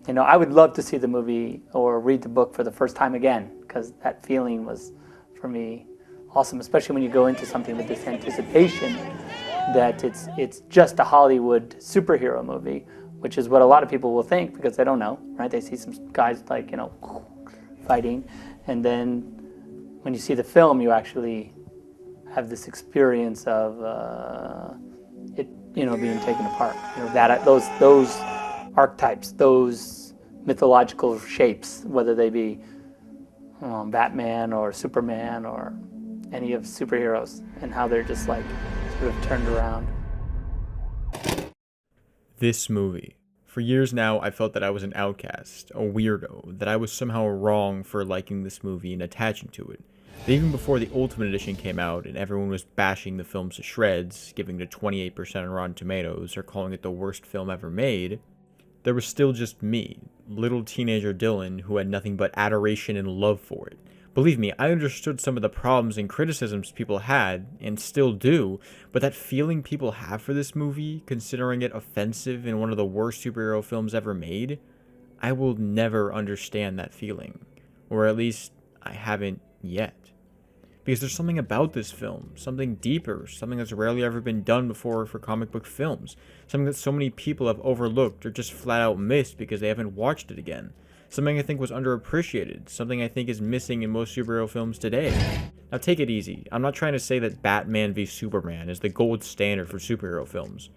You know, I would love to see the movie or read the book for the first time again, because that feeling was, for me, awesome, especially when you go into something with this anticipation that it's just a Hollywood superhero movie, which is what a lot of people will think because they don't know, right? They see some guys like, you know, fighting, and then when you see the film, you actually have this experience of it, you know, being taken apart. You know, that those archetypes, those mythological shapes, whether they be Batman or Superman or any of superheroes, and how they're just like sort of turned around. This movie. For years now, I felt that I was an outcast, a weirdo, that I was somehow wrong for liking this movie and attaching to it. That even before the Ultimate Edition came out and everyone was bashing the films to shreds, giving it a 28% on Rotten Tomatoes, or calling it the worst film ever made, there was still just me, little teenager Dylan, who had nothing but adoration and love for it. Believe me, I understood some of the problems and criticisms people had, and still do, but that feeling people have for this movie, considering it offensive and one of the worst superhero films ever made, I will never understand that feeling. Or at least, I haven't yet. Because there's something about this film, something deeper, something that's rarely ever been done before for comic book films, something that so many people have overlooked or just flat out missed because they haven't watched it again. Something I think was underappreciated, something I think is missing in most superhero films today. Now take it easy, I'm not trying to say that Batman v Superman is the gold standard for superhero films.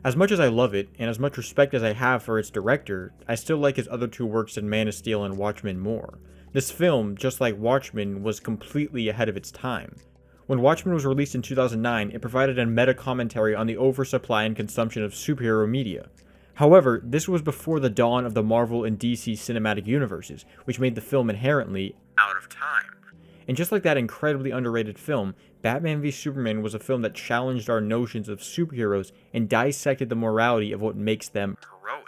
As much as I love it, and as much respect as I have for its director, I still like his other two works in Man of Steel and Watchmen more. This film, just like Watchmen, was completely ahead of its time. When Watchmen was released in 2009, it provided a meta-commentary on the oversupply and consumption of superhero media. However, this was before the dawn of the Marvel and DC cinematic universes, which made the film inherently out of time. And just like that incredibly underrated film, Batman v Superman was a film that challenged our notions of superheroes and dissected the morality of what makes them heroic.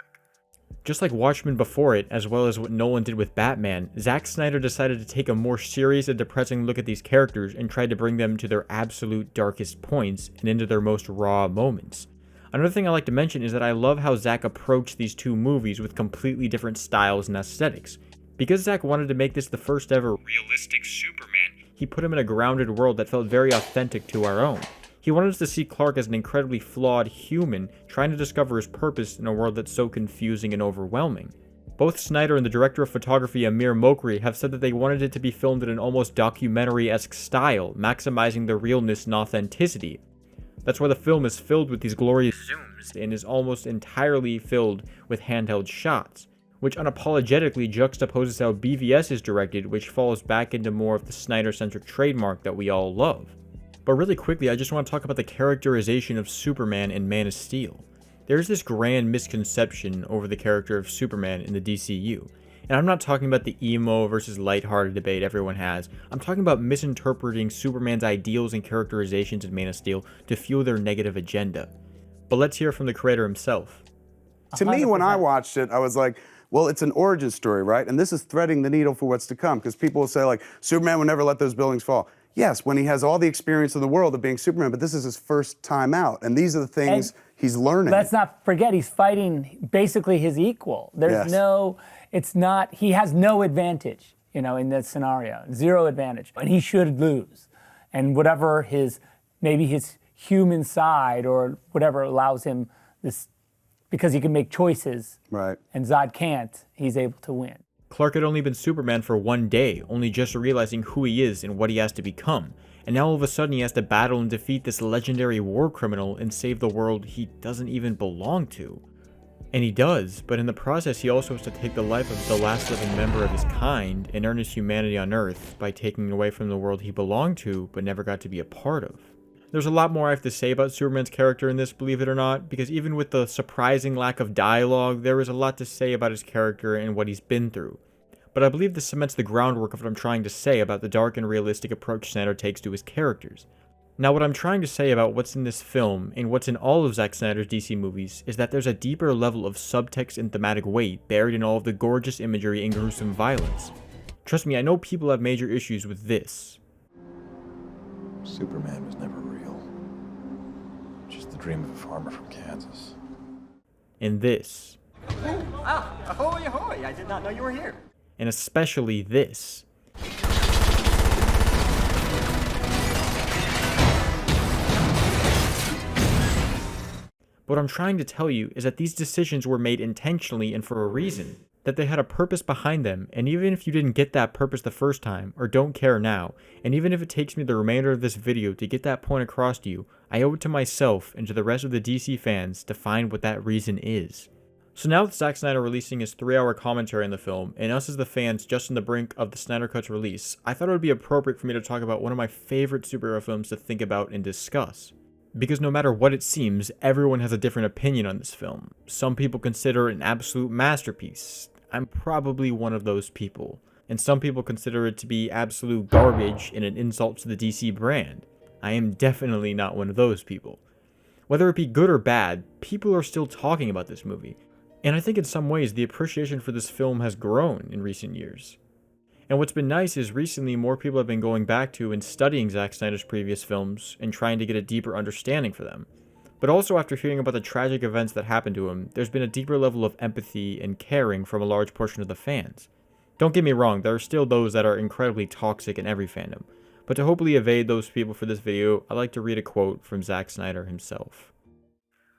Just like Watchmen before it, as well as what Nolan did with Batman, Zack Snyder decided to take a more serious and depressing look at these characters and tried to bring them to their absolute darkest points and into their most raw moments. Another thing I like to mention is that I love how Zack approached these two movies with completely different styles and aesthetics. Because Zack wanted to make this the first ever realistic Superman, he put him in a grounded world that felt very authentic to our own. He wanted us to see Clark as an incredibly flawed human trying to discover his purpose in a world that's so confusing and overwhelming. Both Snyder and the director of photography Amir Mokri have said that they wanted it to be filmed in an almost documentary-esque style, maximizing the realness and authenticity. That's why the film is filled with these glorious zooms and is almost entirely filled with handheld shots, which unapologetically juxtaposes how BVS is directed, which falls back into more of the Snyder-centric trademark that we all love. But really quickly, I just want to talk about the characterization of Superman in Man of Steel. There's this grand misconception over the character of Superman in the DCU. And I'm not talking about the emo versus lighthearted debate everyone has. I'm talking about misinterpreting Superman's ideals and characterizations in Man of Steel to fuel their negative agenda. But let's hear from the creator himself. To me, when I watched it, I was like, well, it's an origin story, right? And this is threading the needle for what's to come, because people will say, like, Superman would never let those buildings fall. Yes, when he has all the experience in the world of being Superman, but this is his first time out, and these are the things he's learning. Let's not forget, he's fighting basically his equal. There's he has no advantage, you know, in this scenario, zero advantage, and he should lose. And whatever maybe his human side or whatever allows him this, because he can make choices, right? And Zod can't, he's able to win. Clark had only been Superman for one day, only just realizing who he is and what he has to become. And now all of a sudden he has to battle and defeat this legendary war criminal and save the world he doesn't even belong to. And he does, but in the process he also has to take the life of the last living member of his kind and earn his humanity on Earth by taking away from the world he belonged to but never got to be a part of. There's a lot more I have to say about Superman's character in this, believe it or not, because even with the surprising lack of dialogue, there is a lot to say about his character and what he's been through. But I believe this cements the groundwork of what I'm trying to say about the dark and realistic approach Snyder takes to his characters. Now, what I'm trying to say about what's in this film, and what's in all of Zack Snyder's DC movies, is that there's a deeper level of subtext and thematic weight buried in all of the gorgeous imagery and gruesome violence. Trust me, I know people have major issues with this. Superman was never real. Just the dream of a farmer from Kansas. And this. Ahoy, ahoy! I did not know you were here. And especially this. What I'm trying to tell you is that these decisions were made intentionally and for a reason, that they had a purpose behind them, and even if you didn't get that purpose the first time, or don't care now, and even if it takes me the remainder of this video to get that point across to you, I owe it to myself and to the rest of the DC fans to find what that reason is. So now with Zack Snyder releasing his 3-hour commentary on the film, and us as the fans just on the brink of the Snyder Cut's release, I thought it would be appropriate for me to talk about one of my favorite superhero films to think about and discuss. Because no matter what it seems, everyone has a different opinion on this film. Some people consider it an absolute masterpiece. I'm probably one of those people. And some people consider it to be absolute garbage and an insult to the DC brand. I am definitely not one of those people. Whether it be good or bad, people are still talking about this movie. And I think in some ways the appreciation for this film has grown in recent years. And what's been nice is recently more people have been going back to and studying Zack Snyder's previous films and trying to get a deeper understanding for them. But also after hearing about the tragic events that happened to him, there's been a deeper level of empathy and caring from a large portion of the fans. Don't get me wrong, there are still those that are incredibly toxic in every fandom. But to hopefully evade those people for this video, I'd like to read a quote from Zack Snyder himself.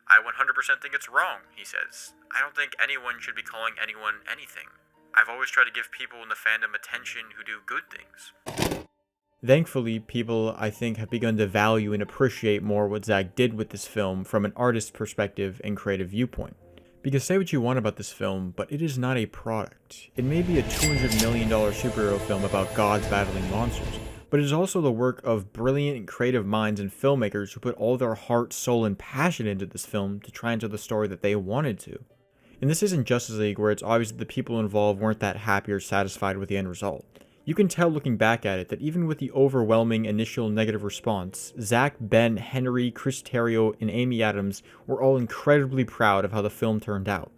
I 100% think it's wrong, he says. I don't think anyone should be calling anyone anything. I've always tried to give people in the fandom attention who do good things. Thankfully, people, I think, have begun to value and appreciate more what Zack did with this film from an artist's perspective and creative viewpoint. Because say what you want about this film, but it is not a product. It may be a $200 million superhero film about gods battling monsters, but it is also the work of brilliant and creative minds and filmmakers who put all their heart, soul, and passion into this film to try and tell the story that they wanted to. And this isn't Justice League, where it's obvious that the people involved weren't that happy or satisfied with the end result. You can tell looking back at it that even with the overwhelming initial negative response, Zack, Ben, Henry, Chris Terrio, and Amy Adams were all incredibly proud of how the film turned out.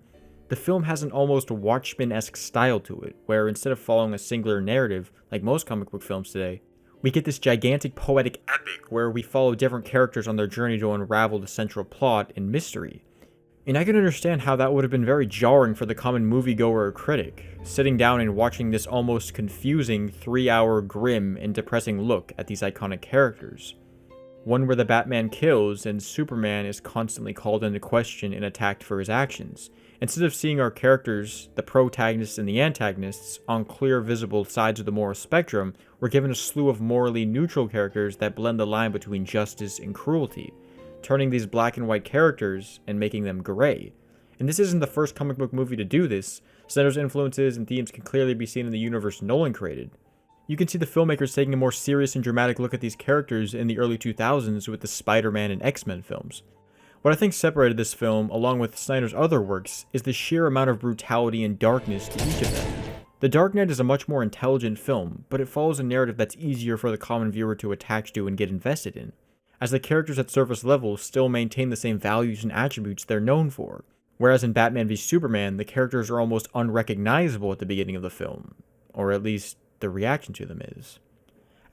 The film has an almost Watchmen-esque style to it, where instead of following a singular narrative, like most comic book films today, we get this gigantic poetic epic where we follow different characters on their journey to unravel the central plot and mystery. And I can understand how that would have been very jarring for the common moviegoer or critic, sitting down and watching this almost confusing 3-hour grim and depressing look at these iconic characters. One where the Batman kills and Superman is constantly called into question and attacked for his actions. Instead of seeing our characters, the protagonists and the antagonists, on clear visible sides of the moral spectrum, we're given a slew of morally neutral characters that blend the line between justice and cruelty, turning these black and white characters and making them gray. And this isn't the first comic book movie to do this. Snyder's influences and themes can clearly be seen in the universe Nolan created. You can see the filmmakers taking a more serious and dramatic look at these characters in the early 2000s with the Spider-Man and X-Men films. What I think separated this film, along with Snyder's other works, is the sheer amount of brutality and darkness to each of them. The Dark Knight is a much more intelligent film, but it follows a narrative that's easier for the common viewer to attach to and get invested in, as the characters at surface level still maintain the same values and attributes they're known for. Whereas in Batman v Superman, the characters are almost unrecognizable at the beginning of the film, or at least the reaction to them is.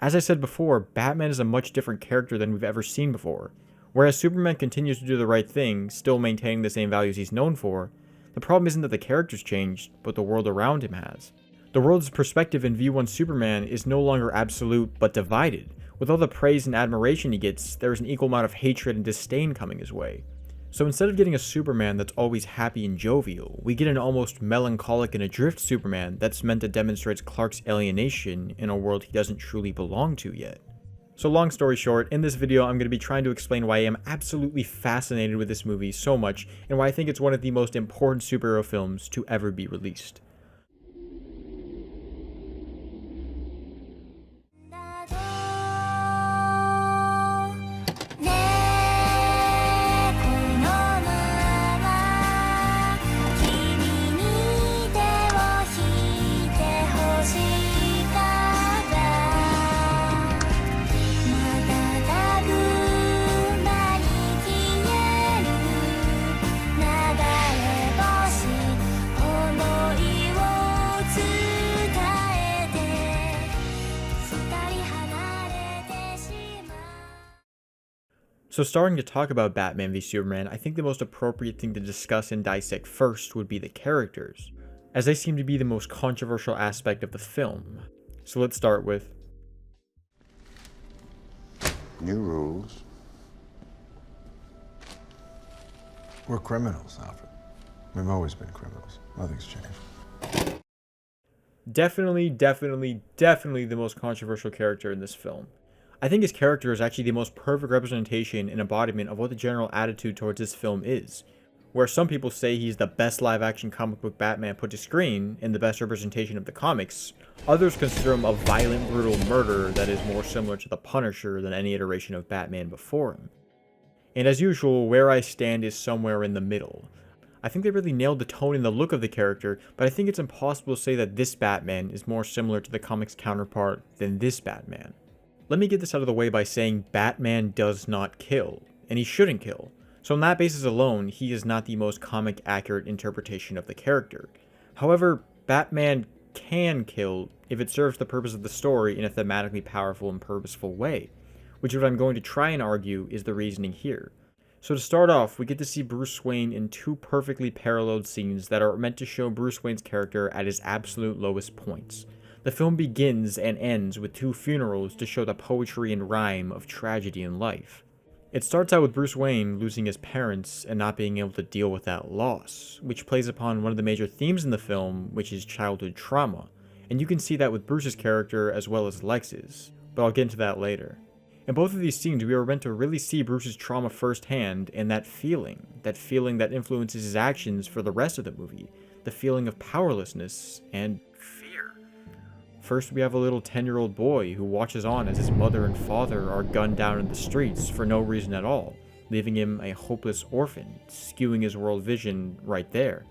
As I said before, Batman is a much different character than we've ever seen before. Whereas Superman continues to do the right thing, still maintaining the same values he's known for, the problem isn't that the character's changed, but the world around him has. The world's perspective in view on Superman is no longer absolute, but divided. With all the praise and admiration he gets, there is an equal amount of hatred and disdain coming his way. So instead of getting a Superman that's always happy and jovial, we get an almost melancholic and adrift Superman that's meant to demonstrate Clark's alienation in a world he doesn't truly belong to yet. So long story short, in this video I'm going to be trying to explain why I am absolutely fascinated with this movie so much, and why I think it's one of the most important superhero films to ever be released. So starting to talk about Batman v Superman, I think the most appropriate thing to discuss and dissect first would be the characters, as they seem to be the most controversial aspect of the film. So let's start with new rules. We're criminals, Alfred. We've always been criminals. Nothing's changed. definitely the most controversial character in this film. I think his character is actually the most perfect representation and embodiment of what the general attitude towards this film is. Where some people say he's the best live-action comic book Batman put to screen and the best representation of the comics, others consider him a violent, brutal murderer that is more similar to the Punisher than any iteration of Batman before him. And as usual, where I stand is somewhere in the middle. I think they really nailed the tone and the look of the character, but I think it's impossible to say that this Batman is more similar to the comics counterpart than this Batman. Let me get this out of the way by saying Batman does not kill, and he shouldn't kill. So on that basis alone, he is not the most comic accurate interpretation of the character. However, Batman can kill if it serves the purpose of the story in a thematically powerful and purposeful way, which is what I'm going to try and argue is the reasoning here. So to start off, we get to see Bruce Wayne in two perfectly paralleled scenes that are meant to show Bruce Wayne's character at his absolute lowest points. The film begins and ends with two funerals to show the poetry and rhyme of tragedy in life. It starts out with Bruce Wayne losing his parents and not being able to deal with that loss, which plays upon one of the major themes in the film, which is childhood trauma, and you can see that with Bruce's character as well as Lex's, but I'll get into that later. In both of these scenes, we are meant to really see Bruce's trauma firsthand and that feeling that influences his actions for the rest of the movie, the feeling of powerlessness and fear. First, we have a little 10-year-old boy who watches on as his mother and father are gunned down in the streets for no reason at all, leaving him a hopeless orphan, skewing his world vision right there.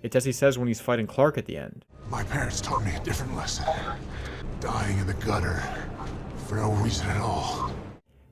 It's as he says when he's fighting Clark at the end. My parents taught me a different lesson. Dying in the gutter for no reason at all.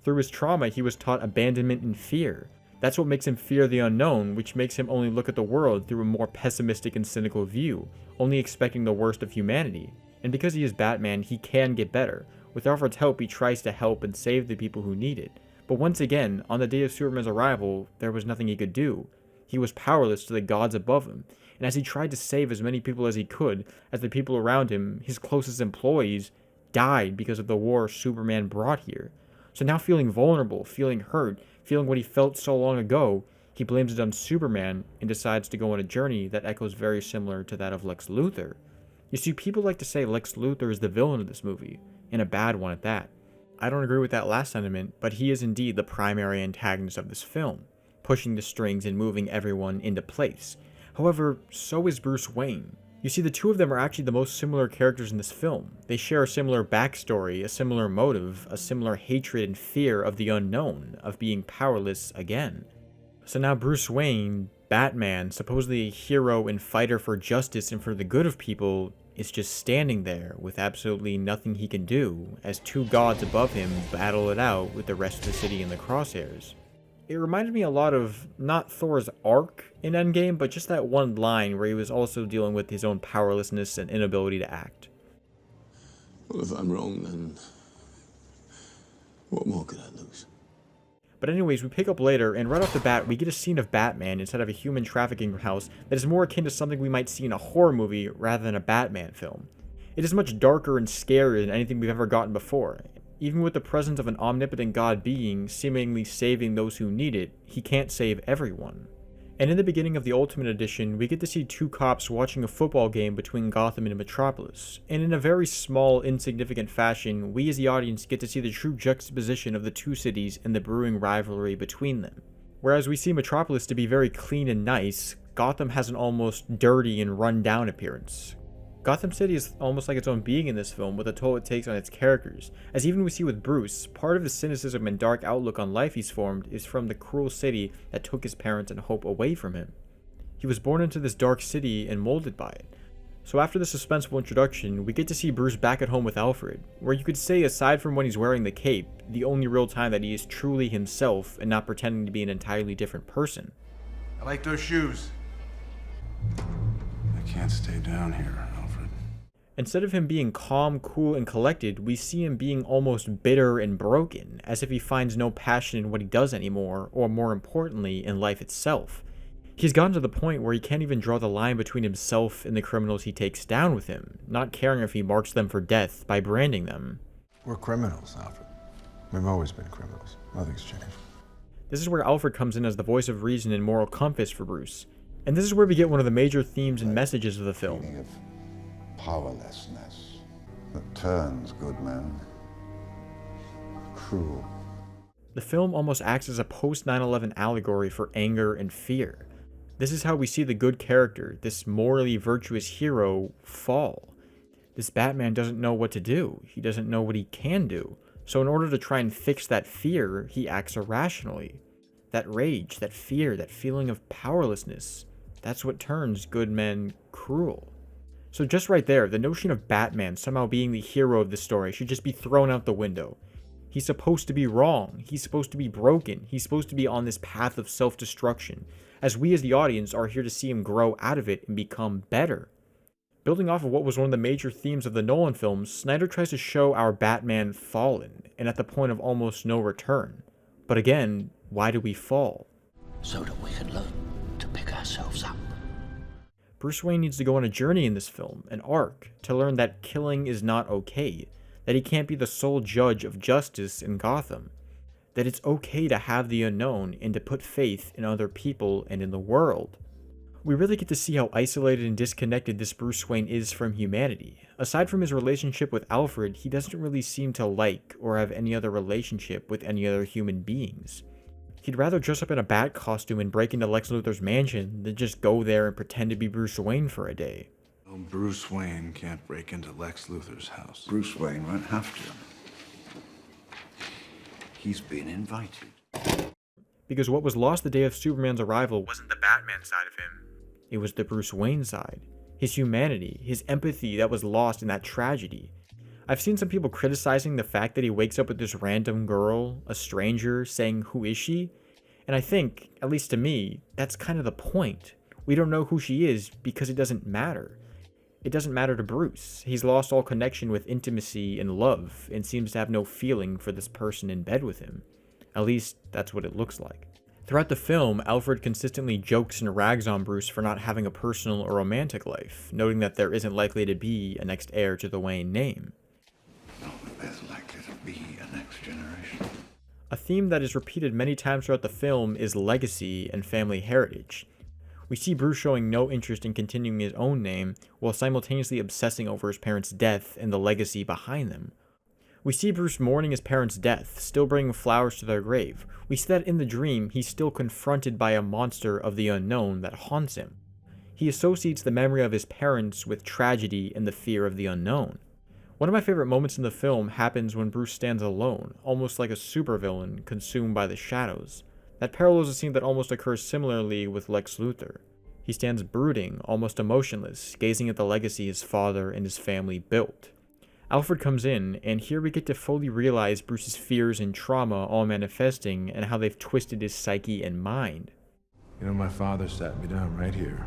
Through his trauma, he was taught abandonment and fear. That's what makes him fear the unknown, which makes him only look at the world through a more pessimistic and cynical view, only expecting the worst of humanity. And because he is Batman, he can get better. With Alfred's help, he tries to help and save the people who need it. But once again, on the day of Superman's arrival, there was nothing he could do. He was powerless to the gods above him, and as he tried to save as many people as he could, as the people around him, his closest employees, died because of the war Superman brought here. So now feeling vulnerable, feeling hurt, feeling what he felt so long ago, he blames it on Superman and decides to go on a journey that echoes very similar to that of Lex Luthor. You see, people like to say Lex Luthor is the villain of this movie, and a bad one at that. I don't agree with that last sentiment, but he is indeed the primary antagonist of this film, pushing the strings and moving everyone into place. However, so is Bruce Wayne. You see, the two of them are actually the most similar characters in this film. They share a similar backstory, a similar motive, a similar hatred and fear of the unknown, of being powerless again. So now Bruce Wayne, Batman, supposedly a hero and fighter for justice and for the good of people, is just standing there with absolutely nothing he can do, as two gods above him battle it out with the rest of the city in the crosshairs. It reminded me a lot of, not Thor's arc in Endgame, but just that one line where he was also dealing with his own powerlessness and inability to act. Well, if I'm wrong, then what more could I lose? But anyways, we pick up later, and right off the bat, we get a scene of Batman instead of a human trafficking house that is more akin to something we might see in a horror movie rather than a Batman film. It is much darker and scarier than anything we've ever gotten before. Even with the presence of an omnipotent god being seemingly saving those who need it, he can't save everyone. And in the beginning of the Ultimate Edition, we get to see two cops watching a football game between Gotham and Metropolis, and in a very small, insignificant fashion, we as the audience get to see the true juxtaposition of the two cities and the brewing rivalry between them. Whereas we see Metropolis to be very clean and nice, Gotham has an almost dirty and run-down appearance. Gotham City is almost like its own being in this film with the toll it takes on its characters, as even we see with Bruce, part of the cynicism and dark outlook on life he's formed is from the cruel city that took his parents and hope away from him. He was born into this dark city and molded by it. So after the suspenseful introduction, we get to see Bruce back at home with Alfred, where you could say aside from when he's wearing the cape, the only real time that he is truly himself and not pretending to be an entirely different person. I like those shoes. I can't stay down here, Alfred. Instead of him being calm, cool, and collected, we see him being almost bitter and broken, as if he finds no passion in what he does anymore, or more importantly, in life itself. He's gotten to the point where he can't even draw the line between himself and the criminals he takes down with him, not caring if he marks them for death by branding them. We're criminals, Alfred. We've always been criminals. Nothing's changed. This is where Alfred comes in as the voice of reason and moral compass for Bruce. And this is where we get one of the major themes and messages of the film. Feeling of powerlessness that turns good men cruel. The film almost acts as a post-9/11 allegory for anger and fear. This is how we see the good character, this morally virtuous hero, fall. This Batman doesn't know what to do. He doesn't know what he can do. So in order to try and fix that fear, he acts irrationally. That rage, that fear, that feeling of powerlessness, that's what turns good men cruel. So just right there, the notion of Batman somehow being the hero of the story should just be thrown out the window. He's supposed to be wrong. He's supposed to be broken. He's supposed to be on this path of self-destruction, as we as the audience are here to see him grow out of it and become better. Building off of what was one of the major themes of the Nolan films, Snyder tries to show our Batman fallen, and at the point of almost no return. But again, why do we fall? So that we can learn to pick ourselves up. Bruce Wayne needs to go on a journey in this film, an arc, to learn that killing is not okay, that he can't be the sole judge of justice in Gotham, that it's okay to have the unknown and to put faith in other people and in the world. We really get to see how isolated and disconnected this Bruce Wayne is from humanity. Aside from his relationship with Alfred, he doesn't really seem to like or have any other relationship with any other human beings. He'd rather dress up in a bat costume and break into Lex Luthor's mansion than just go there and pretend to be Bruce Wayne for a day. Well, Bruce Wayne can't break into Lex Luthor's house. Bruce Wayne won't have to. He's been invited. Because what was lost the day of Superman's arrival Wasn't the Batman side of him. it was the Bruce Wayne side. His humanity, his empathy that was lost in that tragedy. I've seen some people criticizing the fact that he wakes up with this random girl, a stranger, saying, "Who is she?" And I think, at least to me, that's kind of the point. We don't know who she is because it doesn't matter. It doesn't matter to Bruce. He's lost all connection with intimacy and love, and seems to have no feeling for this person in bed with him. At least, that's what it looks like. Throughout the film, Alfred consistently jokes and rags on Bruce for not having a personal or romantic life, noting that there isn't likely to be a next heir to the Wayne name. Not that there's likely to be a next generation. A theme that is repeated many times throughout the film is legacy and family heritage. We see Bruce showing no interest in continuing his own name, while simultaneously obsessing over his parents' death and the legacy behind them. We see Bruce mourning his parents' death, still bringing flowers to their grave. We see that in the dream, he's still confronted by a monster of the unknown that haunts him. He associates the memory of his parents with tragedy and the fear of the unknown. One of my favorite moments in the film happens when Bruce stands alone, almost like a supervillain consumed by the shadows. That parallels a scene that almost occurs similarly with Lex Luthor. He stands brooding, almost emotionless, gazing at the legacy his father and his family built. Alfred comes in, and here we get to fully realize Bruce's fears and trauma all manifesting, and how they've twisted his psyche and mind. You know, my father sat me down right here,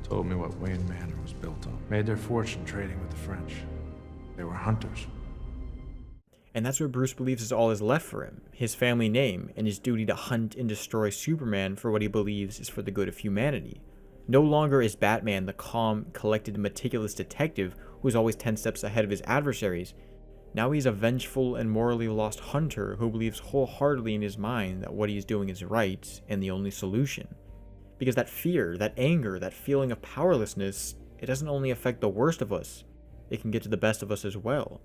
told me what Wayne Manor was built on. Made their fortune trading with the French. They were hunters. And that's what Bruce believes is all is left for him, his family name, and his duty to hunt and destroy Superman for what he believes is for the good of humanity. No longer is Batman the calm, collected, meticulous detective who is always 10 steps ahead of his adversaries. Now he's a vengeful and morally lost hunter who believes wholeheartedly in his mind that what he is doing is right and the only solution. Because that fear, that anger, that feeling of powerlessness, it doesn't only affect the worst of us, it can get to the best of us as well,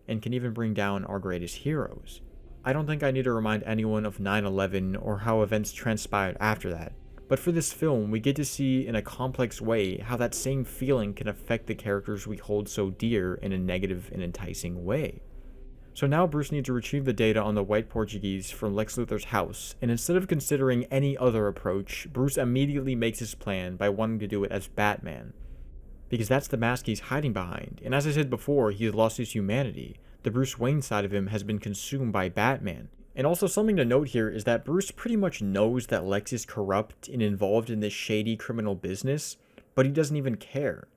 and can even bring down our greatest heroes. I don't think I need to remind anyone of 9/11 or how events transpired after that. But for this film, we get to see in a complex way how that same feeling can affect the characters we hold so dear in a negative and enticing way. So now Bruce needs to retrieve the data on the White Portuguese from Lex Luthor's house, and instead of considering any other approach, Bruce immediately makes his plan by wanting to do it as Batman. Because that's the mask he's hiding behind, and as I said before, he has lost his humanity. The Bruce Wayne side of him has been consumed by Batman. And also something to note here is that Bruce pretty much knows that Lex is corrupt and involved in this shady criminal business, but he doesn't even care.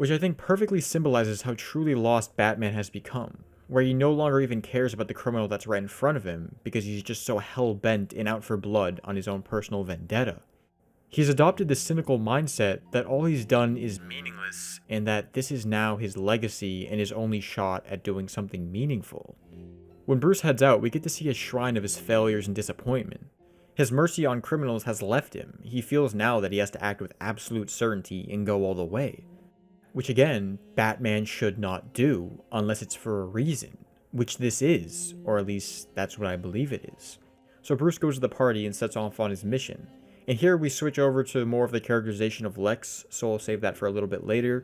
which I think perfectly symbolizes how truly lost Batman has become, where he no longer even cares about the criminal that's right in front of him because he's just so hell-bent and out for blood on his own personal vendetta. He's adopted this cynical mindset that all he's done is meaningless and that this is now his legacy and his only shot at doing something meaningful. When Bruce heads out, we get to see a shrine of his failures and disappointment. His mercy on criminals has left him. He feels now that he has to act with absolute certainty and go all the way. Which again, Batman should not do unless it's for a reason, which this is, or at least that's what I believe it is. So Bruce goes to the party and sets off on his mission. And here we switch over to more of the characterization of Lex, so I'll save that for a little bit later.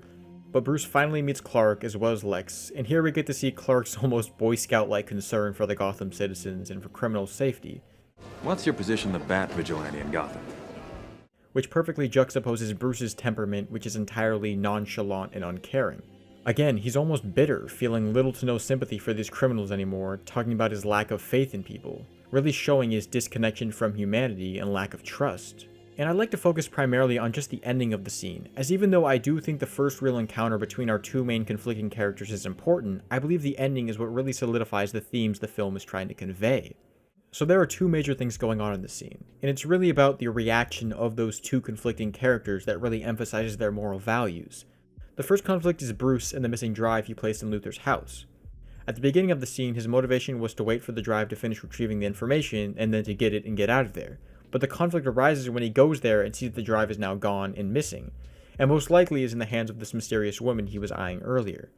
But Bruce finally meets Clark as well as Lex, and here we get to see Clark's almost Boy Scout-like concern for the Gotham citizens and for criminal safety. What's your position the Bat Vigilante in Gotham? Which perfectly juxtaposes Bruce's temperament, which is entirely nonchalant and uncaring. Again, he's almost bitter, feeling little to no sympathy for these criminals anymore, talking about his lack of faith in people, really showing his disconnection from humanity and lack of trust. And I'd like to focus primarily on just the ending of the scene, as even though I do think the first real encounter between our two main conflicting characters is important, I believe the ending is what really solidifies the themes the film is trying to convey. So there are two major things going on in this scene, and it's really about the reaction of those two conflicting characters that really emphasizes their moral values. The first conflict is Bruce and the missing drive he placed in Luthor's house. At the beginning of the scene, his motivation was to wait for the drive to finish retrieving the information and then to get it and get out of there. But the conflict arises when he goes there and sees the drive is now gone and missing, and most likely is in the hands of this mysterious woman he was eyeing earlier.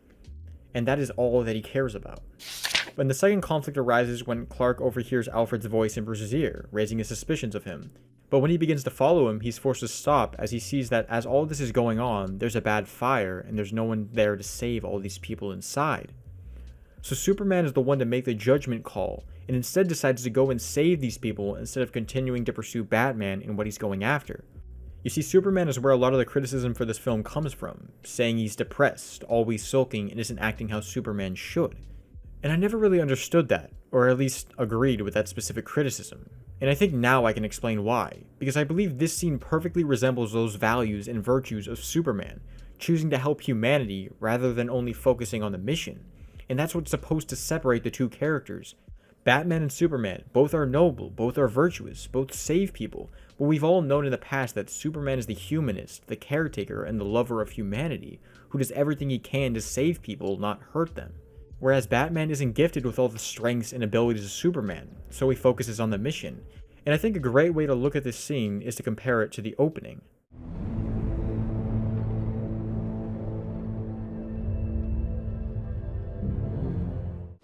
And that is all that he cares about. When the second conflict arises when Clark overhears Alfred's voice in Bruce's ear, raising his suspicions of him. But when he begins to follow him, he's forced to stop as he sees that as all this is going on, there's a bad fire and there's no one there to save all these people inside. So Superman is the one to make the judgment call, and instead decides to go and save these people instead of continuing to pursue Batman and what he's going after. You see, Superman is where a lot of the criticism for this film comes from, saying he's depressed, always sulking, and isn't acting how Superman should. And I never really understood that, or at least agreed with that specific criticism. And I think now I can explain why, because I believe this scene perfectly resembles those values and virtues of Superman, choosing to help humanity rather than only focusing on the mission. And that's what's supposed to separate the two characters. Batman and Superman, both are noble, both are virtuous, both save people, but we've all known in the past that Superman is the humanist, the caretaker, and the lover of humanity, who does everything he can to save people, not hurt them. Whereas Batman isn't gifted with all the strengths and abilities of Superman, so he focuses on the mission. And I think a great way to look at this scene is to compare it to the opening.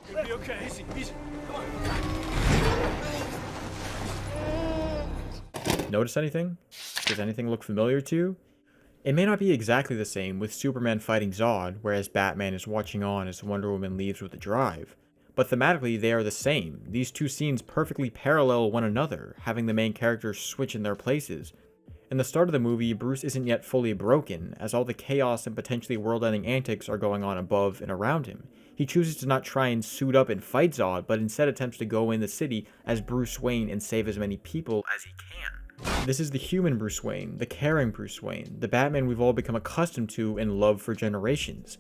You'll be okay. Easy, easy. Come on. Notice anything? Does anything look familiar to you? It may not be exactly the same with Superman fighting Zod, whereas Batman is watching on as Wonder Woman leaves with the drive. But thematically, they are the same. These two scenes perfectly parallel one another, having the main characters switch in their places. In the start of the movie, Bruce isn't yet fully broken, as all the chaos and potentially world-ending antics are going on above and around him. He chooses to not try and suit up and fight Zod, but instead attempts to go in the city as Bruce Wayne and save as many people as he can. This is the human Bruce Wayne, the caring Bruce Wayne, the Batman we've all become accustomed to and loved for generations.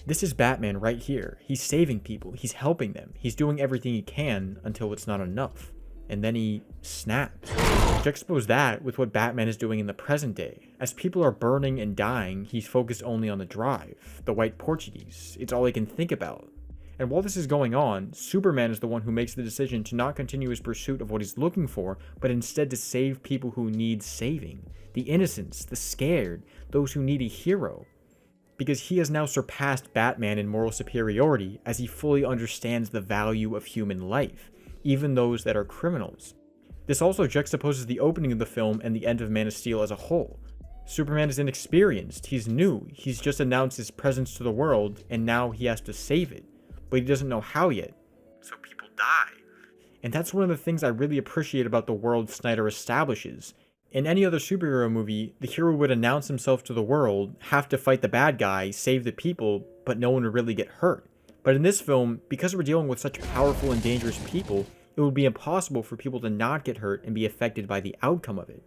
This is Batman right here. He's saving people, he's helping them, he's doing everything he can until it's not enough. And then he snaps. Juxtapose that with what Batman is doing in the present day. As people are burning and dying, he's focused only on the drive, the white Portuguese. It's all he can think about. And while this is going on, Superman is the one who makes the decision to not continue his pursuit of what he's looking for, but instead to save people who need saving. The innocents, the scared, those who need a hero. Because he has now surpassed Batman in moral superiority as he fully understands the value of human life, even those that are criminals. This also juxtaposes the opening of the film and the end of Man of Steel as a whole. Superman is inexperienced, he's new, he's just announced his presence to the world, and now he has to save it. But he doesn't know how yet. So people die. And that's one of the things I really appreciate about the world Snyder establishes. In any other superhero movie, the hero would announce himself to the world, have to fight the bad guy, save the people, but no one would really get hurt. But in this film, because we're dealing with such powerful and dangerous people, it would be impossible for people to not get hurt and be affected by the outcome of it.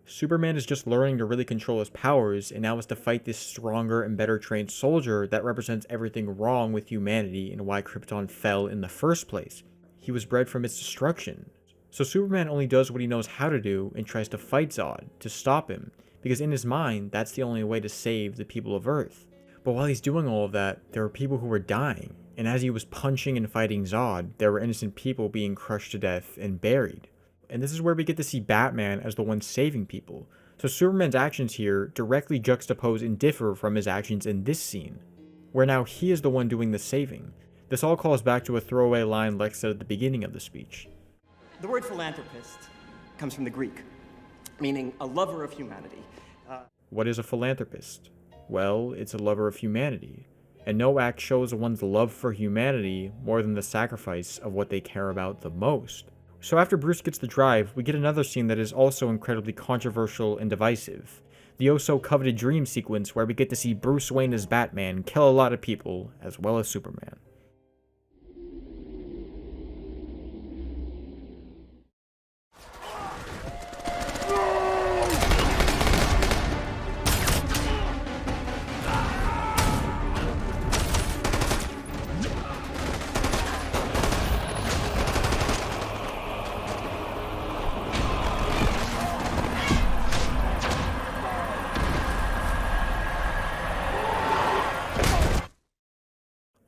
Superman is just learning to really control his powers, and now has to fight this stronger and better trained soldier that represents everything wrong with humanity and why Krypton fell in the first place. He was bred from its destruction. So Superman only does what he knows how to do and tries to fight Zod, to stop him, because in his mind, that's the only way to save the people of Earth. But while he's doing all of that, there were people who were dying, and as he was punching and fighting Zod, there were innocent people being crushed to death and buried. And this is where we get to see Batman as the one saving people. So Superman's actions here directly juxtapose and differ from his actions in this scene, where now he is the one doing the saving. This all calls back to a throwaway line Lex said at the beginning of the speech. The word philanthropist comes from the Greek, meaning a lover of humanity. What is a philanthropist? Well, it's a lover of humanity. And no act shows one's love for humanity more than the sacrifice of what they care about the most. So after Bruce gets the drive, we get another scene that is also incredibly controversial and divisive. The oh-so-coveted dream sequence where we get to see Bruce Wayne as Batman kill a lot of people, as well as Superman.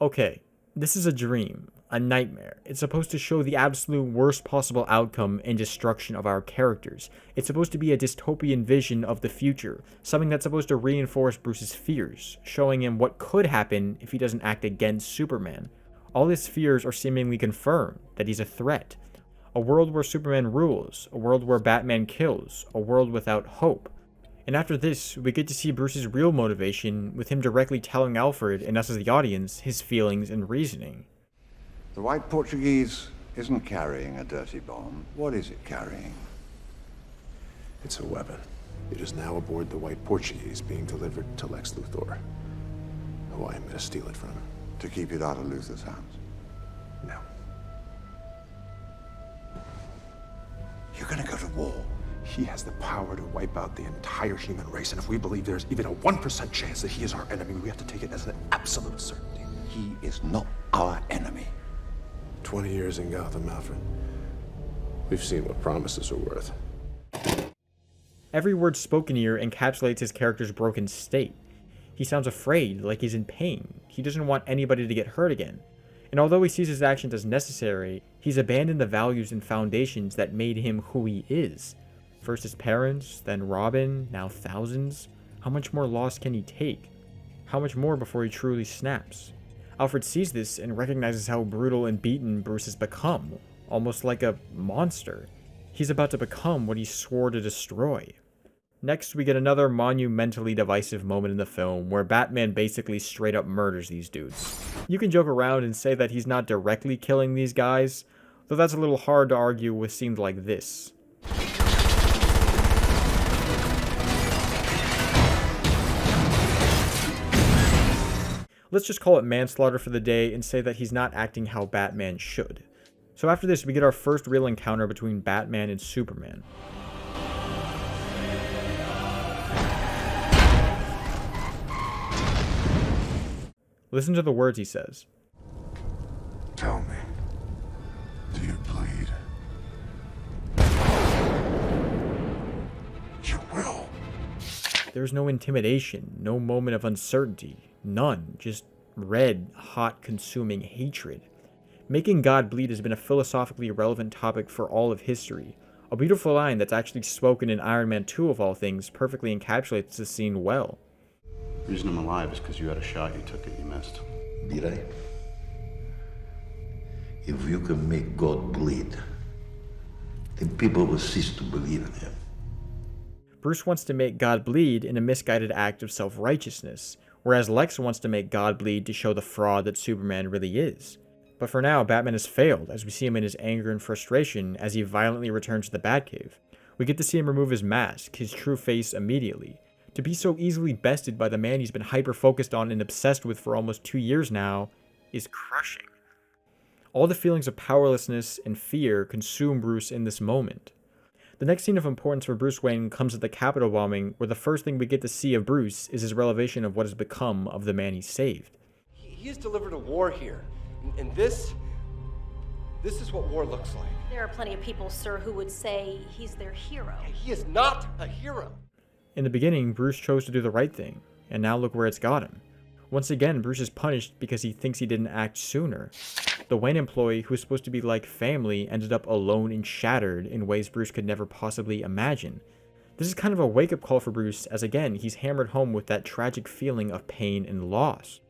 Okay, this is a dream, a nightmare. It's supposed to show the absolute worst possible outcome and destruction of our characters. It's supposed to be a dystopian vision of the future, something that's supposed to reinforce Bruce's fears, showing him what could happen if he doesn't act against Superman. All his fears are seemingly confirmed, that he's a threat. A world where Superman rules, a world where Batman kills, a world without hope. And after this, we get to see Bruce's real motivation, with him directly telling Alfred, and us as the audience, his feelings and reasoning. The White Portuguese isn't carrying a dirty bomb. What is it carrying? It's a weapon. It is now aboard the White Portuguese, being delivered to Lex Luthor, who I am going to steal it from him. To keep it out of Luthor's hands? No. You're gonna go to war. He has the power to wipe out the entire human race, and if we believe there's even a 1% chance that he is our enemy, we have to take it as an absolute certainty. He is not our enemy. 20 years in Gotham, Alfred. We've seen what promises are worth. Every word spoken here encapsulates his character's broken state. He sounds afraid, like he's in pain. He doesn't want anybody to get hurt again. And although he sees his actions as necessary, he's abandoned the values and foundations that made him who he is. First his parents, then Robin, now thousands. How much more loss can he take? How much more before he truly snaps? Alfred sees this and recognizes how brutal and beaten Bruce has become, almost like a monster. He's about to become what he swore to destroy. Next, we get another monumentally divisive moment in the film where Batman basically straight up murders these dudes. You can joke around and say that he's not directly killing these guys, though that's a little hard to argue with scenes like this. Let's just call it manslaughter for the day and say that he's not acting how Batman should. So after this, we get our first real encounter between Batman and Superman. Listen to the words he says. Tell me, do you bleed? You will. There's no intimidation, no moment of uncertainty, none, just red, hot, consuming hatred. Making God bleed has been a philosophically relevant topic for all of history. A beautiful line that's actually spoken in Iron Man 2 of all things perfectly encapsulates the scene well. The reason I'm alive is because you had a shot, you took it, you missed. Did I? If you can make God bleed, then people will cease to believe in him. Bruce wants to make God bleed in a misguided act of self-righteousness, whereas Lex wants to make God bleed to show the fraud that Superman really is. But for now, Batman has failed, as we see him in his anger and frustration as he violently returns to the Batcave. We get to see him remove his mask, his true face, immediately. To be so easily bested by the man he's been hyper-focused on and obsessed with for almost 2 years now is crushing. All the feelings of powerlessness and fear consume Bruce in this moment. The next scene of importance for Bruce Wayne comes at the Capitol bombing, where the first thing we get to see of Bruce is his revelation of what has become of the man he saved. He has delivered a war here, and this is what war looks like. There are plenty of people, sir, who would say he's their hero. He is not a hero. In the beginning, Bruce chose to do the right thing, and now look where it's got him. Once again, Bruce is punished because he thinks he didn't act sooner. The Wayne employee, who was supposed to be like family, ended up alone and shattered in ways Bruce could never possibly imagine. This is kind of a wake-up call for Bruce, as again, he's hammered home with that tragic feeling of pain and loss.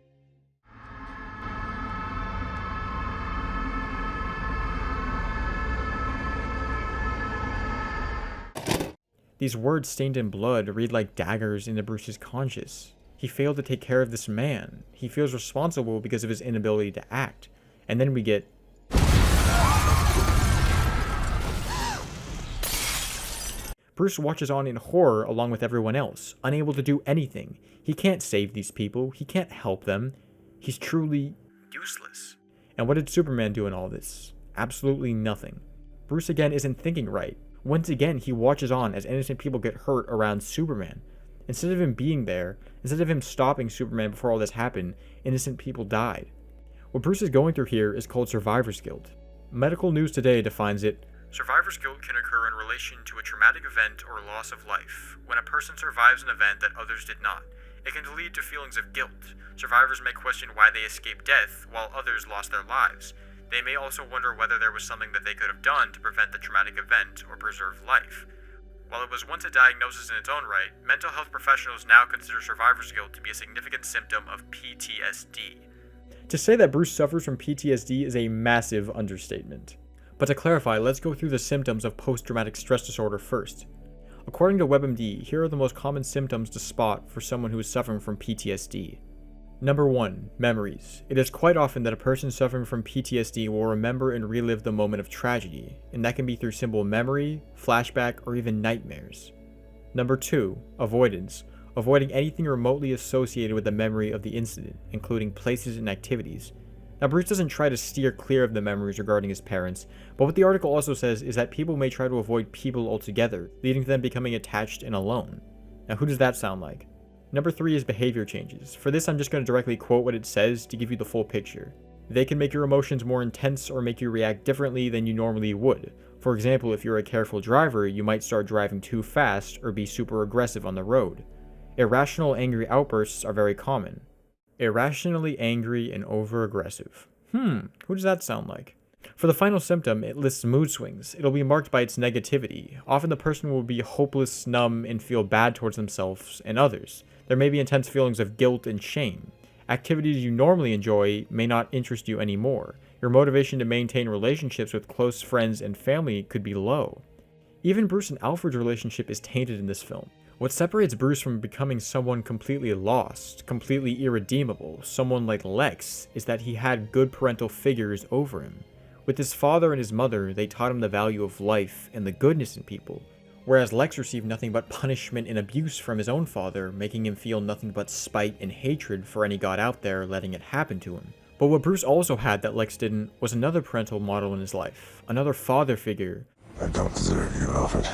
These words stained in blood read like daggers into Bruce's conscience. He failed to take care of this man. He feels responsible because of his inability to act. And then we get... Bruce watches on in horror along with everyone else, unable to do anything. He can't save these people. He can't help them. He's truly... useless. And what did Superman do in all this? Absolutely nothing. Bruce again isn't thinking right. Once again, he watches on as innocent people get hurt around Superman. Instead of him being there, instead of him stopping Superman before all this happened, innocent people died. What Bruce is going through here is called survivor's guilt. Medical News Today defines it: survivor's guilt can occur in relation to a traumatic event or loss of life. When a person survives an event that others did not, it can lead to feelings of guilt. Survivors may question why they escaped death, while others lost their lives. They may also wonder whether there was something that they could have done to prevent the traumatic event or preserve life. While it was once a diagnosis in its own right, mental health professionals now consider survivor's guilt to be a significant symptom of PTSD. To say that Bruce suffers from PTSD is a massive understatement. But to clarify, let's go through the symptoms of post-traumatic stress disorder first. According to WebMD, here are the most common symptoms to spot for someone who is suffering from PTSD. Number 1. Memories. It is quite often that a person suffering from PTSD will remember and relive the moment of tragedy, and that can be through simple memory, flashback, or even nightmares. Number 2. Avoidance. Avoiding anything remotely associated with the memory of the incident, including places and activities. Now, Bruce doesn't try to steer clear of the memories regarding his parents, but what the article also says is that people may try to avoid people altogether, leading to them becoming attached and alone. Now, who does that sound like? Number 3 is behavior changes. For this, I'm just going to directly quote what it says to give you the full picture. They can make your emotions more intense or make you react differently than you normally would. For example, if you're a careful driver, you might start driving too fast or be super aggressive on the road. Irrational angry outbursts are very common. Irrationally angry and over-aggressive. Who does that sound like? For the final symptom, it lists mood swings. It'll be marked by its negativity. Often the person will be hopeless, numb, and feel bad towards themselves and others. There may be intense feelings of guilt and shame. Activities you normally enjoy may not interest you anymore. Your motivation to maintain relationships with close friends and family could be low. Even Bruce and Alfred's relationship is tainted in this film. What separates Bruce from becoming someone completely lost, completely irredeemable, someone like Lex, is that he had good parental figures over him. With his father and his mother, they taught him the value of life and the goodness in people, whereas Lex received nothing but punishment and abuse from his own father, making him feel nothing but spite and hatred for any god out there letting it happen to him. But what Bruce also had that Lex didn't was another parental model in his life, another father figure. I don't deserve you, Alfred.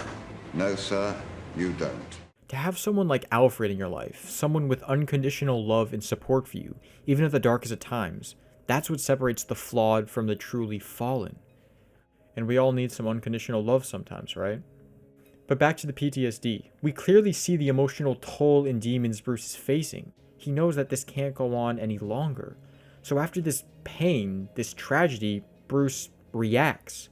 No, sir, you don't. To have someone like Alfred in your life, someone with unconditional love and support for you, even at the darkest of times, that's what separates the flawed from the truly fallen. And we all need some unconditional love sometimes, right? But back to the PTSD. We clearly see the emotional toll and demons Bruce is facing. He knows that this can't go on any longer. So after this pain, this tragedy, Bruce reacts.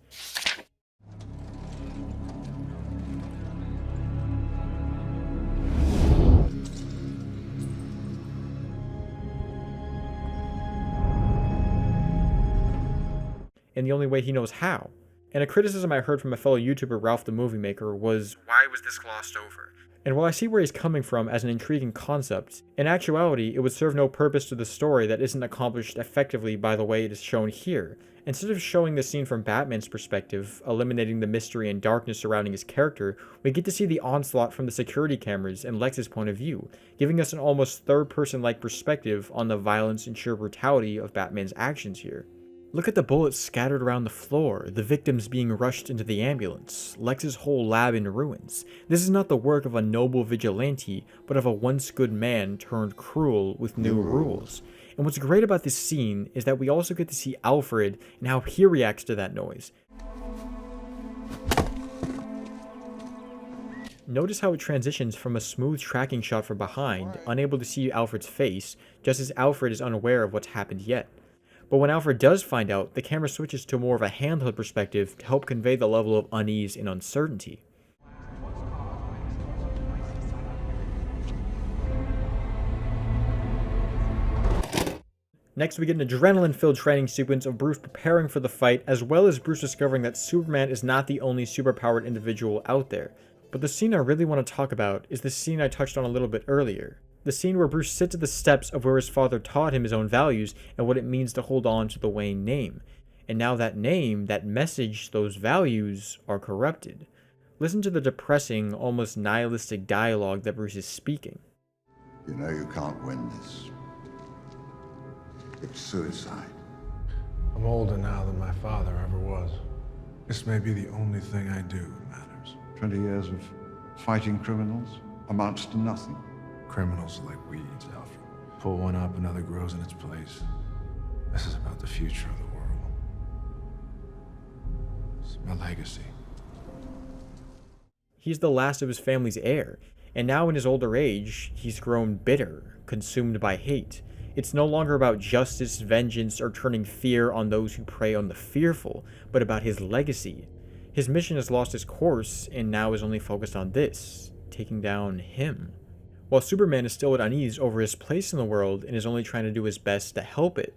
In the only way he knows how. And a criticism I heard from a fellow YouTuber, Ralph the Movie Maker, was, why was this glossed over? And while I see where he's coming from as an intriguing concept, in actuality, it would serve no purpose to the story that isn't accomplished effectively by the way it is shown here. Instead of showing the scene from Batman's perspective, eliminating the mystery and darkness surrounding his character, we get to see the onslaught from the security cameras and Lex's point of view, giving us an almost third-person-like perspective on the violence and sheer brutality of Batman's actions here. Look at the bullets scattered around the floor, the victims being rushed into the ambulance, Lex's whole lab in ruins. This is not the work of a noble vigilante, but of a once good man turned cruel with new rules. And what's great about this scene is that we also get to see Alfred and how he reacts to that noise. Notice how it transitions from a smooth tracking shot from behind, unable to see Alfred's face, just as Alfred is unaware of what's happened yet. But when Alfred does find out, the camera switches to more of a handheld perspective to help convey the level of unease and uncertainty. Next, we get an adrenaline-filled training sequence of Bruce preparing for the fight, as well as Bruce discovering that Superman is not the only superpowered individual out there. But the scene I really want to talk about is the scene I touched on a little bit earlier. The scene where Bruce sits at the steps of where his father taught him his own values and what it means to hold on to the Wayne name. And now that name, that message, those values are corrupted. Listen to the depressing, almost nihilistic dialogue that Bruce is speaking. You know you can't win this. It's suicide. I'm older now than my father ever was. This may be the only thing I do that matters. 20 years of fighting criminals amounts to nothing. Criminals are like weeds, Alfred. Pull one up, another grows in its place. This is about the future of the world. It's my legacy. He's the last of his family's heir, and now in his older age, he's grown bitter, consumed by hate. It's no longer about justice, vengeance, or turning fear on those who prey on the fearful, but about his legacy. His mission has lost its course, and now is only focused on this, taking down him. While Superman is still at unease over his place in the world and is only trying to do his best to help it.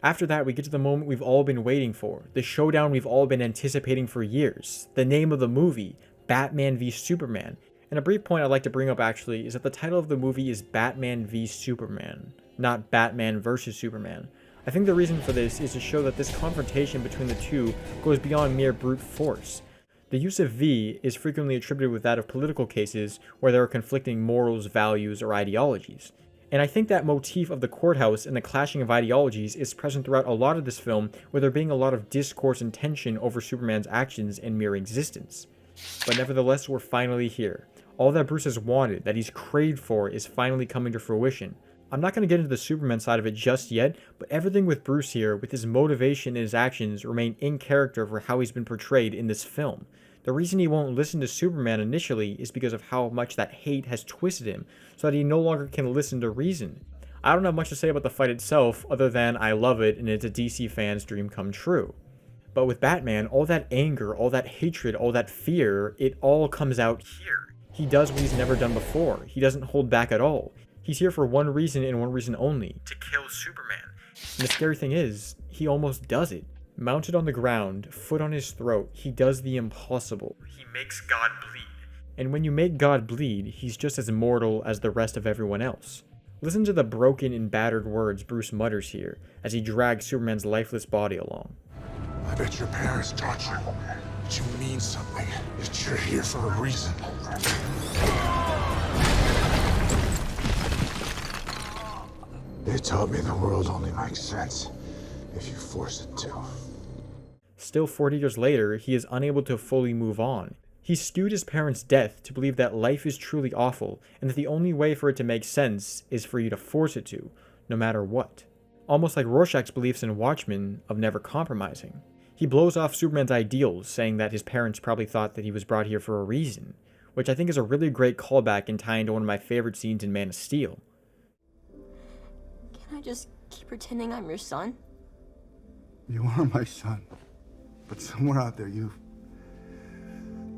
After that, we get to the moment we've all been waiting for, the showdown we've all been anticipating for years, the name of the movie, Batman v Superman. And a brief point I'd like to bring up actually is that the title of the movie is Batman v Superman, not Batman vs Superman. I think the reason for this is to show that this confrontation between the two goes beyond mere brute force. The use of V is frequently attributed with that of political cases where there are conflicting morals, values, or ideologies. And I think that motif of the courthouse and the clashing of ideologies is present throughout a lot of this film, with there being a lot of discourse and tension over Superman's actions and mere existence. But nevertheless, we're finally here. All that Bruce has wanted, that he's craved for, is finally coming to fruition. I'm not going to get into the Superman side of it just yet, but everything with Bruce here, with his motivation and his actions, remain in character for how he's been portrayed in this film. The reason he won't listen to Superman initially is because of how much that hate has twisted him, so that he no longer can listen to reason. I don't have much to say about the fight itself, other than I love it and it's a DC fan's dream come true. But with Batman, all that anger, all that hatred, all that fear, it all comes out here. He does what he's never done before. He doesn't hold back at all. He's here for one reason and one reason only: to kill Superman. And the scary thing is, he almost does it. Mounted on the ground, foot on his throat, he does the impossible. He makes God bleed. And when you make God bleed, he's just as mortal as the rest of everyone else. Listen to the broken and battered words Bruce mutters here as he drags Superman's lifeless body along. I bet your parents taught you that you mean something, that you're here for a reason. They taught me the world only makes sense if you force it to. Still 40 years later, he is unable to fully move on. He skewed his parents' death to believe that life is truly awful, and that the only way for it to make sense is for you to force it to, no matter what. Almost like Rorschach's beliefs in Watchmen of never compromising. He blows off Superman's ideals, saying that his parents probably thought that he was brought here for a reason, which I think is a really great callback and tie into one of my favorite scenes in Man of Steel. Can I just keep pretending I'm your son? You are my son, but somewhere out there you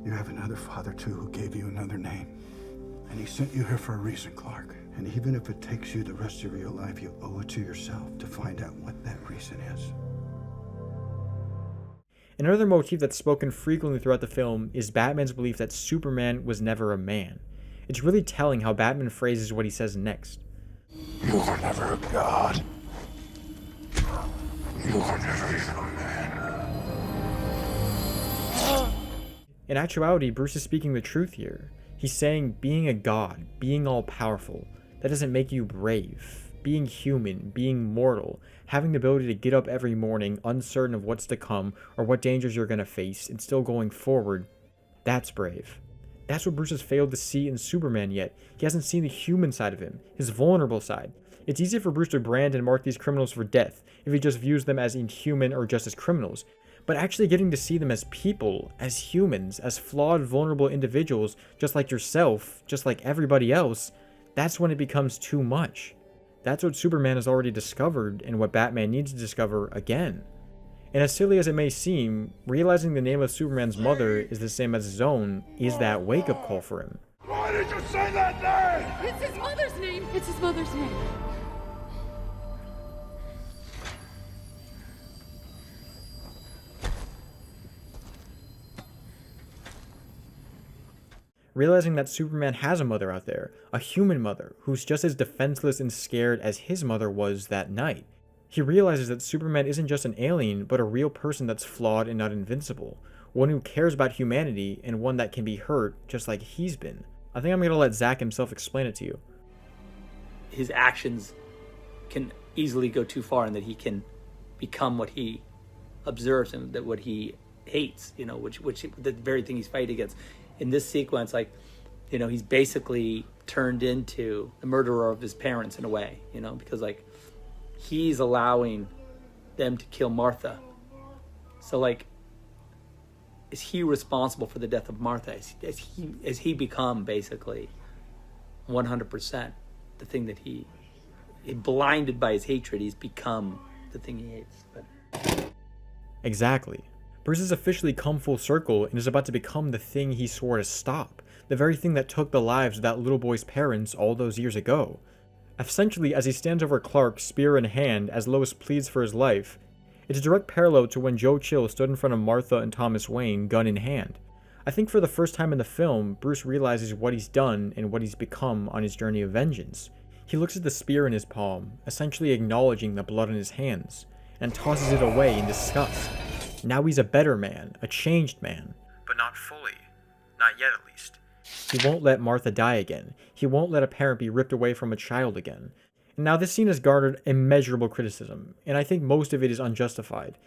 have another father too who gave you another name. And he sent you here for a reason, Clark. And even if it takes you the rest of your life, you owe it to yourself to find out what that reason is. Another motif that's spoken frequently throughout the film is Batman's belief that Superman was never a man. It's really telling how Batman phrases what he says next. You were never a god. You were never even a man. In actuality, Bruce is speaking the truth here. He's saying being a god, being all-powerful, that doesn't make you brave. being human, being mortal, having the ability to get up every morning uncertain of what's to come or what dangers you're going to face and still going forward, that's brave. That's what Bruce has failed to see in Superman yet. He hasn't seen the human side of him, his vulnerable side. It's easy for Bruce to brand and mark these criminals for death if he just views them as inhuman or just as criminals. But actually getting to see them as people, as humans, as flawed, vulnerable individuals, just like yourself, just like everybody else, that's when it becomes too much. That's what Superman has already discovered and what Batman needs to discover again. And as silly as it may seem, realizing the name of Superman's mother is the same as his own is that wake-up call for him. Why did you say that name? It's his mother's name. It's his mother's name. Realizing that Superman has a mother out there, a human mother, who's just as defenseless and scared as his mother was that night. He realizes that Superman isn't just an alien, but a real person that's flawed and not invincible. One who cares about humanity, and one that can be hurt, just like he's been. I think I'm going to let Zack himself explain it to you. His actions can easily go too far, and that he can become what he observes and that what he hates, which the very thing he's fighting against. In this sequence, he's basically turned into the murderer of his parents in a way, because he's allowing them to kill Martha. So is he responsible for the death of Martha? Has he become basically 100% the thing that he blinded by his hatred, he's become the thing he hates. But Exactly. Bruce has officially come full circle and is about to become the thing he swore to stop, the very thing that took the lives of that little boy's parents all those years ago. Essentially, as he stands over Clark, spear in hand, as Lois pleads for his life, it's a direct parallel to when Joe Chill stood in front of Martha and Thomas Wayne, gun in hand. I think for the first time in the film, Bruce realizes what he's done and what he's become on his journey of vengeance. He looks at the spear in his palm, essentially acknowledging the blood in his hands, and tosses it away in disgust. Now he's a better man, a changed man. But not fully. Not yet, at least. He won't let Martha die again. He won't let a parent be ripped away from a child again. And now this scene has garnered immeasurable criticism, and I think most of it is unjustified.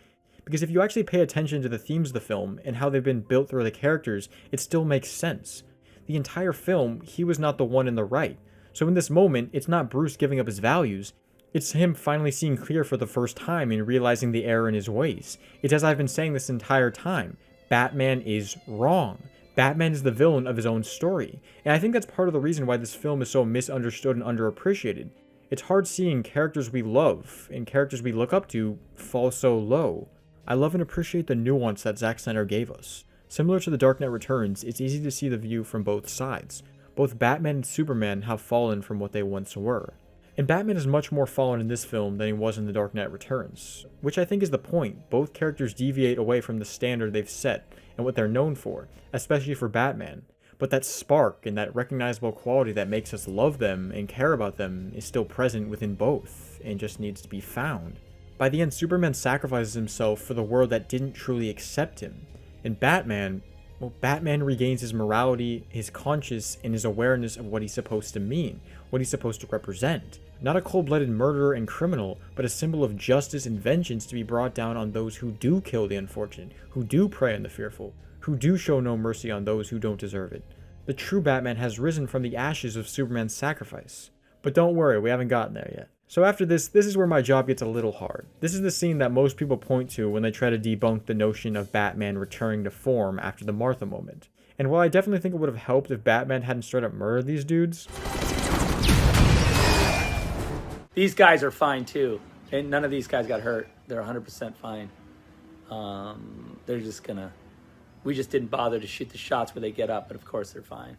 Because if you actually pay attention to the themes of the film and how they've been built through the characters, it still makes sense. The entire film, he was not the one in the right. So in this moment, it's not Bruce giving up his values. It's him finally seeing clear for the first time and realizing the error in his ways. It's as I've been saying this entire time. Batman is wrong. Batman is the villain of his own story. And I think that's part of the reason why this film is so misunderstood and underappreciated. It's hard seeing characters we love and characters we look up to fall so low. I love and appreciate the nuance that Zack Snyder gave us. Similar to The Dark Knight Returns, it's easy to see the view from both sides. Both Batman and Superman have fallen from what they once were. And Batman is much more fallen in this film than he was in The Dark Knight Returns, which I think is the point. Both characters deviate away from the standard they've set and what they're known for, especially for Batman. But that spark and that recognizable quality that makes us love them and care about them is still present within both and just needs to be found. By the end, Superman sacrifices himself for the world that didn't truly accept him. And Batman regains his morality, his conscience, and his awareness of what he's supposed to mean, what he's supposed to represent. Not a cold-blooded murderer and criminal, but a symbol of justice and vengeance to be brought down on those who do kill the unfortunate, who do prey on the fearful, who do show no mercy on those who don't deserve it. The true Batman has risen from the ashes of Superman's sacrifice. But don't worry, we haven't gotten there yet. So after this is where my job gets a little hard. This is the scene that most people point to when they try to debunk the notion of Batman returning to form after the Martha moment. And while I definitely think it would have helped if Batman hadn't straight up murdered these dudes, these guys are fine too. And none of these guys got hurt. They're 100% fine. They're just gonna... We just didn't bother to shoot the shots where they get up, but of course they're fine.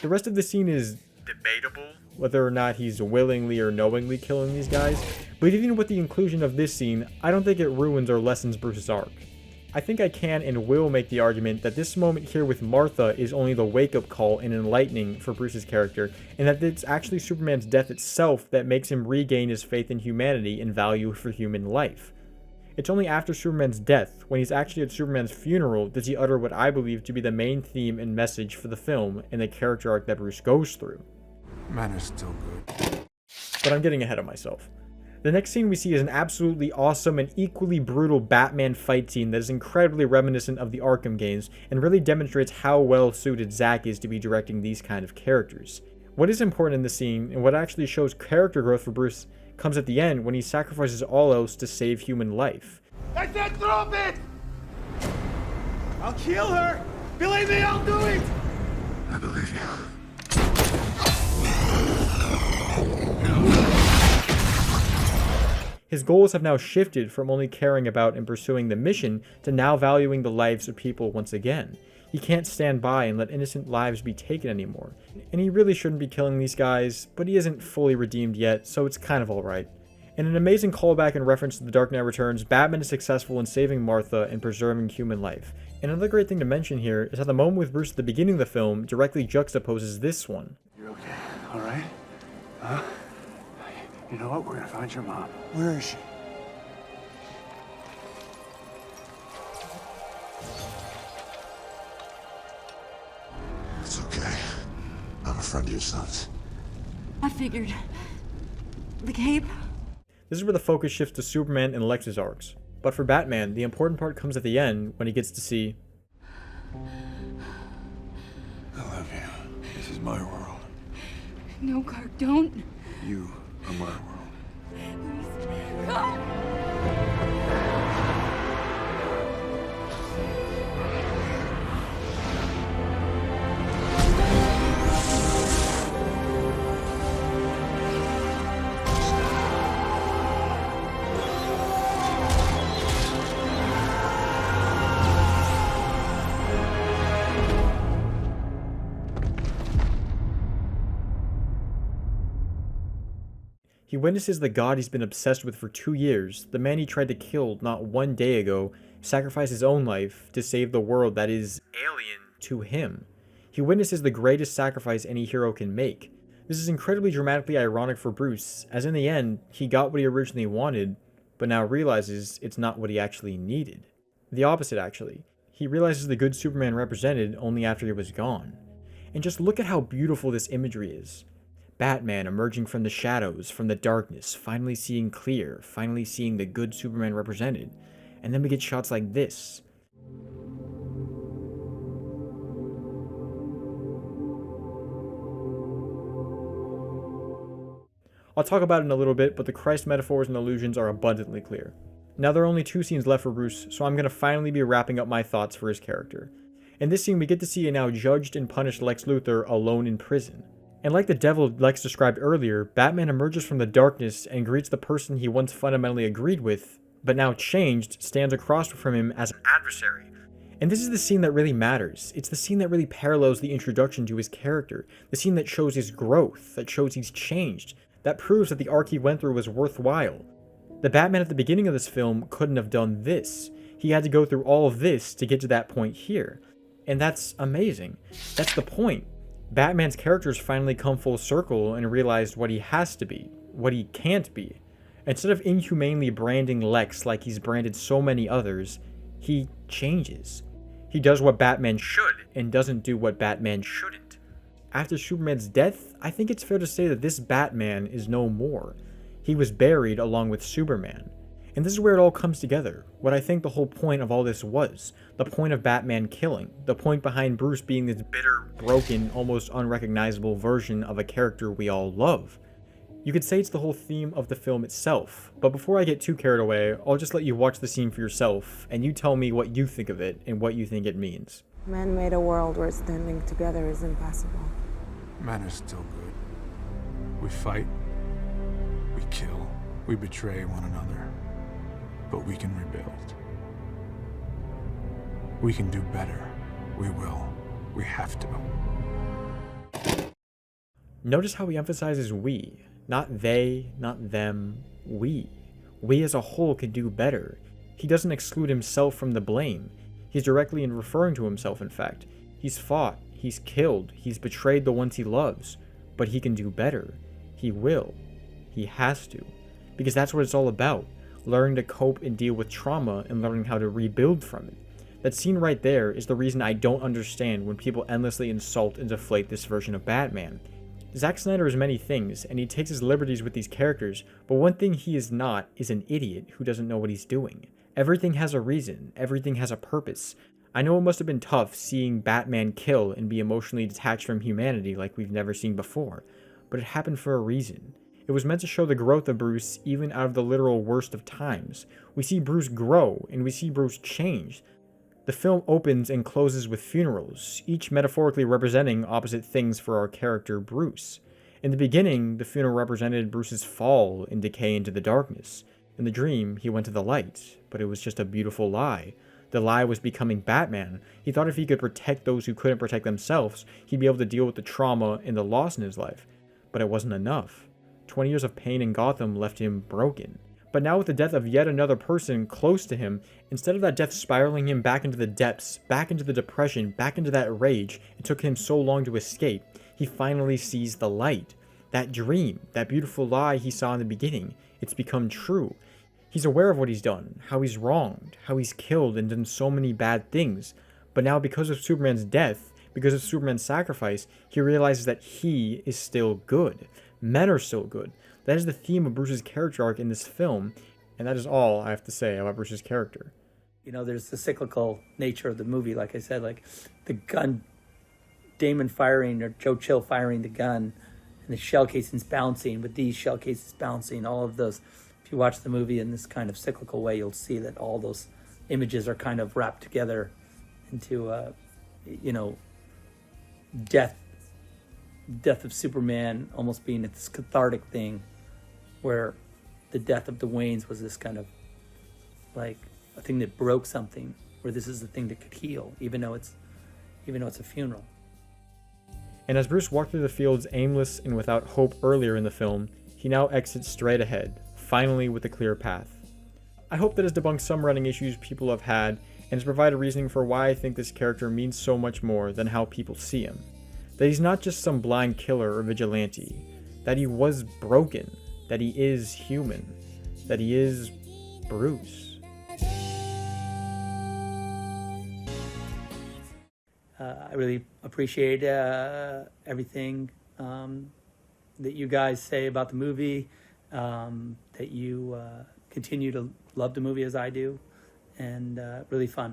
the rest of the scene is debatable, whether or not he's willingly or knowingly killing these guys. But even with the inclusion of this scene, I don't think it ruins or lessens Bruce's arc. I think I can and will make the argument that this moment here with Martha is only the wake-up call and enlightening for Bruce's character, and that it's actually Superman's death itself that makes him regain his faith in humanity and value for human life. It's only after Superman's death, when he's actually at Superman's funeral, does he utter what I believe to be the main theme and message for the film and the character arc that Bruce goes through. Man is still good. But I'm getting ahead of myself. The next scene we see is an absolutely awesome and equally brutal Batman fight scene that is incredibly reminiscent of the Arkham games and really demonstrates how well suited Zack is to be directing these kind of characters. What is important in this scene, and what actually shows character growth for Bruce, comes at the end when he sacrifices all else to save human life. I said drop it! I'll kill her! Believe me, I'll do it! I believe you. His goals have now shifted from only caring about and pursuing the mission to now valuing the lives of people once again. He can't stand by and let innocent lives be taken anymore. And he really shouldn't be killing these guys, but he isn't fully redeemed yet, so it's kind of alright. In an amazing callback and reference to The Dark Knight Returns, Batman is successful in saving Martha and preserving human life. And another great thing to mention here is how the moment with Bruce at the beginning of the film directly juxtaposes this one. You're okay, all right? Huh? You know what? We're gonna find your mom. Where is she? It's okay. I'm a friend of your son's. I figured. The cape? This is where the focus shifts to Superman and Lex's arcs. But for Batman, the important part comes at the end when he gets to see... I love you. This is my world. No, Clark, don't. You are my world. God. He witnesses the god he's been obsessed with for 2 years, the man he tried to kill not 1 day ago, sacrifice his own life to save the world that is alien to him. He witnesses the greatest sacrifice any hero can make. This is incredibly dramatically ironic for Bruce, as in the end, he got what he originally wanted, but now realizes it's not what he actually needed. The opposite, actually. He realizes the good Superman represented only after he was gone. And just look at how beautiful this imagery is. Batman emerging from the shadows, from the darkness, finally seeing clear, finally seeing the good Superman represented. And then we get shots like this. I'll talk about it in a little bit, but the Christ metaphors and allusions are abundantly clear. Now there are only 2 scenes left for Bruce, so I'm going to finally be wrapping up my thoughts for his character. In this scene, we get to see a now judged and punished Lex Luthor alone in prison. And like the devil Lex described earlier, Batman emerges from the darkness and greets the person he once fundamentally agreed with, but now changed, stands across from him as an adversary. And this is the scene that really matters. It's the scene that really parallels the introduction to his character, the scene that shows his growth, that shows he's changed, that proves that the arc he went through was worthwhile. The Batman at the beginning of this film couldn't have done this. He had to go through all of this to get to that point here. And that's amazing. That's the point. Batman's character's finally come full circle and realized what he has to be, what he can't be. Instead of inhumanely branding Lex like he's branded so many others, he changes. He does what Batman should and doesn't do what Batman shouldn't. After Superman's death, I think it's fair to say that this Batman is no more. He was buried along with Superman. And this is where it all comes together, what I think the whole point of all this was, the point of Batman killing, the point behind Bruce being this bitter, broken, almost unrecognizable version of a character we all love. You could say it's the whole theme of the film itself, but before I get too carried away, I'll just let you watch the scene for yourself, and you tell me what you think of it and what you think it means. Man made a world where standing together is impossible. Men are still good. We fight, we kill, we betray one another. But we can rebuild. We can do better. We will. We have to. Notice how he emphasizes we. Not they, not them, we. We as a whole can do better. He doesn't exclude himself from the blame. He's directly referring to himself, in fact. He's fought, he's killed, he's betrayed the ones he loves. But he can do better. He will. He has to. Because that's what it's all about. Learning to cope and deal with trauma and learning how to rebuild from it. That scene right there is the reason I don't understand when people endlessly insult and deflate this version of Batman. Zack Snyder is many things, and he takes his liberties with these characters, but one thing he is not is an idiot who doesn't know what he's doing. Everything has a reason, everything has a purpose. I know it must have been tough seeing Batman kill and be emotionally detached from humanity like we've never seen before, but it happened for a reason. It was meant to show the growth of Bruce even out of the literal worst of times. We see Bruce grow, and we see Bruce change. The film opens and closes with funerals, each metaphorically representing opposite things for our character Bruce. In the beginning, the funeral represented Bruce's fall and decay into the darkness. In the dream, he went to the light, but it was just a beautiful lie. The lie was becoming Batman. He thought if he could protect those who couldn't protect themselves, he'd be able to deal with the trauma and the loss in his life. But it wasn't enough. 20 years of pain in Gotham left him broken. But now with the death of yet another person close to him, instead of that death spiraling him back into the depths, back into the depression, back into that rage it took him so long to escape, he finally sees the light. That dream, that beautiful lie he saw in the beginning, it's become true. He's aware of what he's done, how he's wronged, how he's killed and done so many bad things. But now because of Superman's death, because of Superman's sacrifice, he realizes that he is still good. Men are still good. That is the theme of Bruce's character arc in this film, and that is all I have to say about Bruce's character. You know, there's the cyclical nature of the movie, like I said, like the gun, Damon firing or Joe Chill firing the gun, and the shell casings bouncing, with these shell cases bouncing, all of those. If you watch the movie in this kind of cyclical way, you'll see that all those images are kind of wrapped together into, death of Superman almost being this cathartic thing, where the death of the Waynes was this kind of like a thing that broke something, where this is the thing that could heal, even though it's a funeral. And as Bruce walked through the fields aimless and without hope earlier in the film, he now exits straight ahead, finally with a clear path. I hope that has debunked some running issues people have had, and has provided reasoning for why I think this character means so much more than how people see him. That he's not just some blind killer or vigilante, that he was broken, that he is human, that he is Bruce. I really appreciate everything that you guys say about the movie, that you continue to love the movie as I do, and really fun.